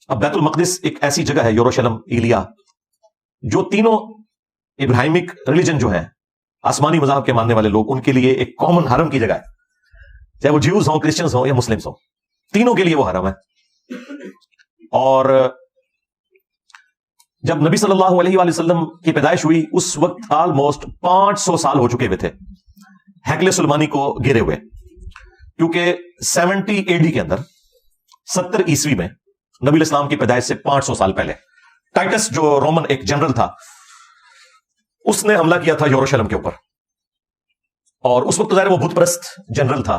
اب بیت المقدس ایک ایسی جگہ ہے، یروشلم، ایلیا، جو تینوں ابراہیمک ریلیجن جو ہے، آسمانی مذہب کے ماننے والے لوگ، ان کے لیے ایک کامن حرم کی جگہ ہے، چاہے وہ جیوز ہوں، کرسچنز ہوں یا مسلمز ہوں، تینوں کے لیے وہ حرم ہے. اور جب نبی صلی اللہ علیہ وآلہ وسلم کی پیدائش ہوئی اس وقت آلموسٹ 500 سال ہو چکے ہوئے تھے ہیکل سلیمانی کو گرے ہوئے، کیونکہ 70 AD کے اندر 70 عیسوی میں نبی الاسلام کی پیدائش سے 500 سال پہلے ٹائٹس جو رومن ایک جنرل تھا، اس نے حملہ کیا تھا یروشلم کے اوپر. اور اس وقت ظاہر وہ بت پرست جنرل تھا،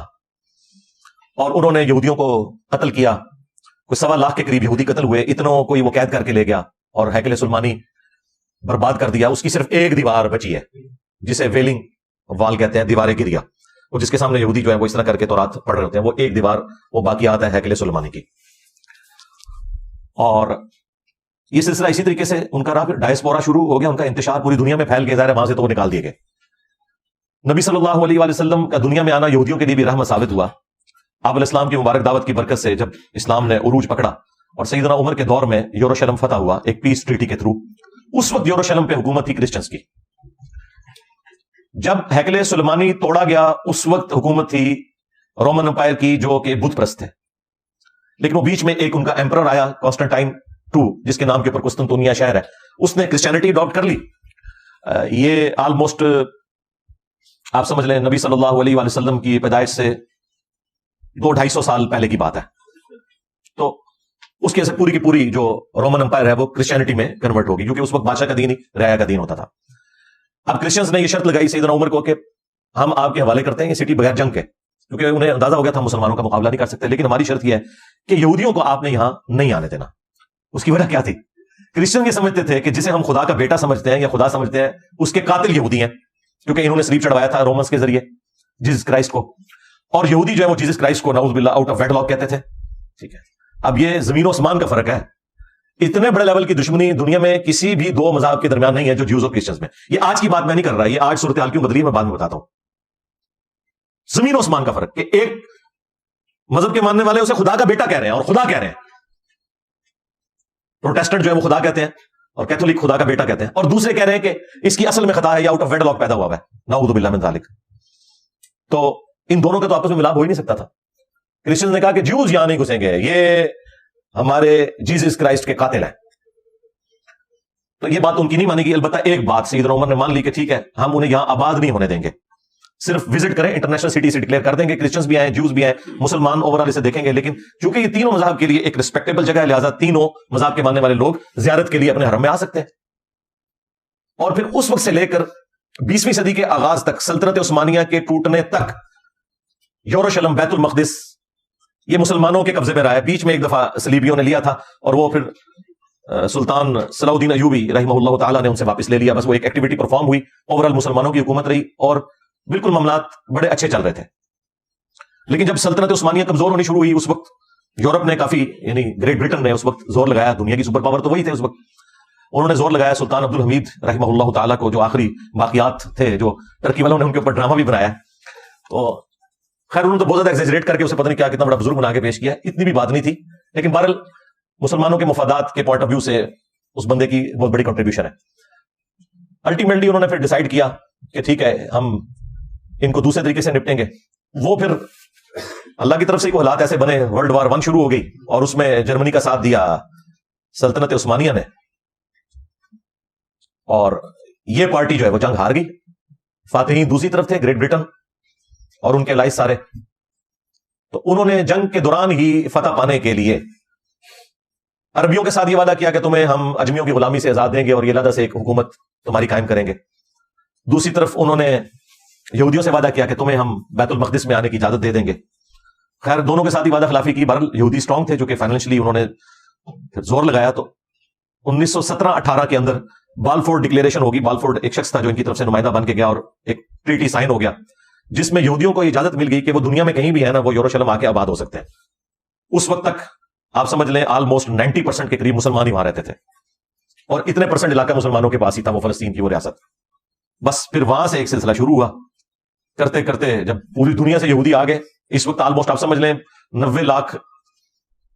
اور انہوں نے یہودیوں کو قتل کیا. کوئی 1.25 لاکھ کے قریب یہودی قتل ہوئے. اتنوں کو وہ قید کر کے لے گیا اور ہیکل سلیمانی برباد کر دیا. اس کی صرف ایک دیوار بچی ہے جسے ویلنگ وال کہتے ہیں، دیوار گریا، اور جس کے سامنے یہودی جو ہے وہ اس طرح کر کے تورات پڑھ رہے ہوتے ہیں. وہ ایک دیوار وہ باقیات ہے ہیکل سلیمانی کی. اور یہ سلسلہ اسی طریقے سے ان کا رہا. پھر ڈائسپورا شروع ہو گیا، ان کا انتشار پوری دنیا میں پھیل گیا. ظاہر ہے وہاں سے تو وہ نکال دیے گئے. نبی صلی اللہ علیہ وآلہ وسلم کا دنیا میں آنا یہودیوں کے لیے بھی رحمت ثابت ہوا. آپ علیہ السلام کی مبارک دعوت کی برکت سے جب اسلام نے عروج پکڑا اور سیدنا عمر کے دور میں یروشلم فتح ہوا ایک پیس ٹریٹی کے تھرو، اس وقت یروشلم پہ حکومت تھی کرسچنز کی. جب ہیکل سلیمانی توڑا گیا اس وقت حکومت تھی رومن امپائر کی، جو کہ بت پرست ہے. لیکن وہ بیچ میں ایک ان کا ایمپرر آیا، کانسٹنٹائن II، جس کے نام کے اوپر قسطنطنیہ شہر ہے. اس نے کرسچینٹی اڈاپٹ کر لی. یہ آلموسٹ آپ سمجھ لیں نبی صلی اللہ علیہ وآلہ وسلم کی پیدائش سے 200-250 سال پہلے کی بات ہے. تو اس کی وجہ سے پوری کی پوری جو رومن امپائر ہے وہ کرسچینٹی میں کنورٹ ہوگی، کیونکہ اس وقت بادشاہ کا دین ہی رعایا کا دین ہوتا تھا. اب کرسچنز نے یہ شرط لگائی سیدنا عمر کو کہ ہم آپ کے حوالے کرتے ہیں یہ سٹی بغیر جنگ کے، کیونکہ انہیں اندازہ ہو گیا تھا مسلمانوں کا مقابلہ نہیں کر سکتے. لیکن ہماری شرط یہ ہے کہ یہودیوں کو آپ نے یہاں نہیں آنے دینا. اس کی وجہ کیا تھی؟ کرسچن یہ سمجھتے تھے کہ جسے ہم خدا کا بیٹا سمجھتے ہیں یا خدا سمجھتے ہیں، اس کے قاتل یہودی ہیں، کیونکہ انہوں نے صلیب چڑھوایا تھا رومنس کے ذریعے جیسس کرائسٹ کو. اور یہودی جو ہے وہ جیسس کرائسٹ کو نعوذ باللہ آؤٹ آف ویڈ لاک کہتے تھے. ٹھیک ہے، اب یہ زمین و آسمان کا فرق ہے. اتنے بڑے لیول کی دشمنی دنیا میں کسی بھی دو مذاہب کے درمیان نہیں ہے جو جیوز اور کرسچنز میں. یہ آج کی بات میں نہیں کر رہا، یہ آج صورتحال کیوں بدلی ہے میں بعد میں بتاتا ہوں. زمین و آسمان کا فرق کہ ایک مذہب کے ماننے والے اسے خدا کا بیٹا کہہ رہے ہیں اور خدا کہہ رہے ہیں، پروٹیسٹنٹ جو ہے وہ خدا کہتے ہیں اور کیتھولک خدا کا بیٹا کہتے ہیں، اور دوسرے کہہ رہے ہیں کہ اس کی اصل میں خطا ہے یا آؤٹ آف ویڈ لاک پیدا ہوا ہے، نعوذ باللہ من ذالک. تو ان دونوں کا تو آپس میں ملاپ ہو ہی نہیں سکتا تھا. کرسچنز نے کہا کہ جیوز یہاں نہیں گھسیں گے، یہ ہمارے جیسس کرائسٹ کے قاتل ہیں. تو یہ بات ان کی نہیں مانی گی. البتہ ایک بات سیدنا عمر نے مان لی کہ ٹھیک ہے ہم انہیں یہاں آباد نہیں ہونے دیں گے، صرف وزٹ کریں، انٹرنیشنل سٹی سے ڈکلیئر کر دیں گے. کرسچنز بھی آئیں، جیوز بھی آئیں، مسلمان اوورال اسے دیکھیں گے. لیکن چونکہ یہ تینوں مذاہب کے لیے ایک ریسپیکٹیبل جگہ ہے، لہٰذا تینوں مذاہب کے ماننے والے لوگ زیارت کے لیے اپنے حرم میں آ سکتے ہیں. اور پھر اس وقت سے لے کر 20ویں صدی کے آغاز تک، سلطنت عثمانیہ کے ٹوٹنے تک، یروشلم، بیت المقدس یہ مسلمانوں کے قبضے میں رہا ہے. بیچ میں ایک دفعہ صلیبیوں نے لیا تھا اور وہ پھر سلطان صلاح الدین ایوبی رحمہ اللہ تعالیٰ نے ان سے واپس لے لیا. بس وہ ایک ایکٹیویٹی پرفارم ہوئی، اوورال مسلمانوں کی حکومت رہی اور بالکل معاملات بڑے اچھے چل رہے تھے. لیکن جب سلطنت عثمانیہ کمزور ہونی شروع ہوئی، اس وقت یورپ نے کافی، یعنی گریٹ برٹن نے اس وقت زور لگایا. دنیا کی سپر پاور تو وہی تھے اس وقت. انہوں نے زور لگایا سلطان عبد الحمید رحمہ اللہ تعالیٰ کو، جو آخری باقیات تھے، جو ٹرکی والوں نے ان کے اوپر ڈرامہ بھی بنایا. تو خیر انہوں نے تو بہت زیادہ ایگزیجریٹ کر کے اسے پتہ نہیں کیا کتنا بڑا بزرگ بنا کے پیش کیا. اتنی بھی بات نہیں تھی، لیکن بہرحال مسلمانوں کے مفادات کے پوائنٹ آف ویو سے اس بندے کی بہت بڑی کنٹریبیوشن ہے. الٹیمیٹلی انہوں نے پھر ڈیسائیڈ کیا کہ ٹھیک ہے ہم ان کو دوسرے طریقے سے نپٹیں گے. وہ پھر اللہ کی طرف سے کوئی حالات ایسے بنے، ورلڈ وار 1 شروع ہو گئی اور اس میں جرمنی کا ساتھ دیا سلطنت عثمانیہ نے، اور یہ پارٹی جو ہے وہ جنگ ہار گئی. فاتحین دوسری طرف تھے، گریٹ برٹن اور ان کے الائز سارے. تو انہوں نے جنگ کے دوران ہی فتح پانے کے لیے عربیوں کے ساتھ یہ وعدہ کیا کہ تمہیں ہم اجمیوں کی غلامی سے آزاد دیں گے اور یہ علیحدہ سے ایک حکومت تمہاری قائم کریں گے. دوسری طرف انہوں نے یہودیوں سے وعدہ کیا کہ تمہیں ہم بیت المقدس میں آنے کی اجازت دے دیں گے. خیر دونوں کے ساتھ ہی وعدہ خلافی کی. بہرحال یہودی اسٹرانگ تھے، جو کہ فائنینشلی انہوں نے پھر زور لگایا. تو 1917-18 کے اندر بالفورڈ ڈکلیریشن ہوگی. بالفورڈ ایک شخص تھا جو ان کی طرف سے نمائندہ بن کے گیا اور ایک ٹریٹی سائن ہو گیا جس میں یہودیوں کو اجازت مل گئی کہ وہ دنیا میں کہیں بھی ہے نا، وہ یروشلم آ کے آباد ہو سکتے ہیں. اس وقت تک آپ سمجھ لیں آلموسٹ 90% کے قریب مسلمان ہی وہاں رہتے تھے، اور اتنے پرسنٹ علاقہ مسلمانوں کے پاس ہی تھا، وہ فلسطین کی وہ ریاست. بس پھر وہاں سے ایک سلسلہ شروع ہوا، کرتے کرتے جب پوری دنیا سے یہودی آ گئے. اس وقت آلموسٹ آپ سمجھ لیں 90 لاکھ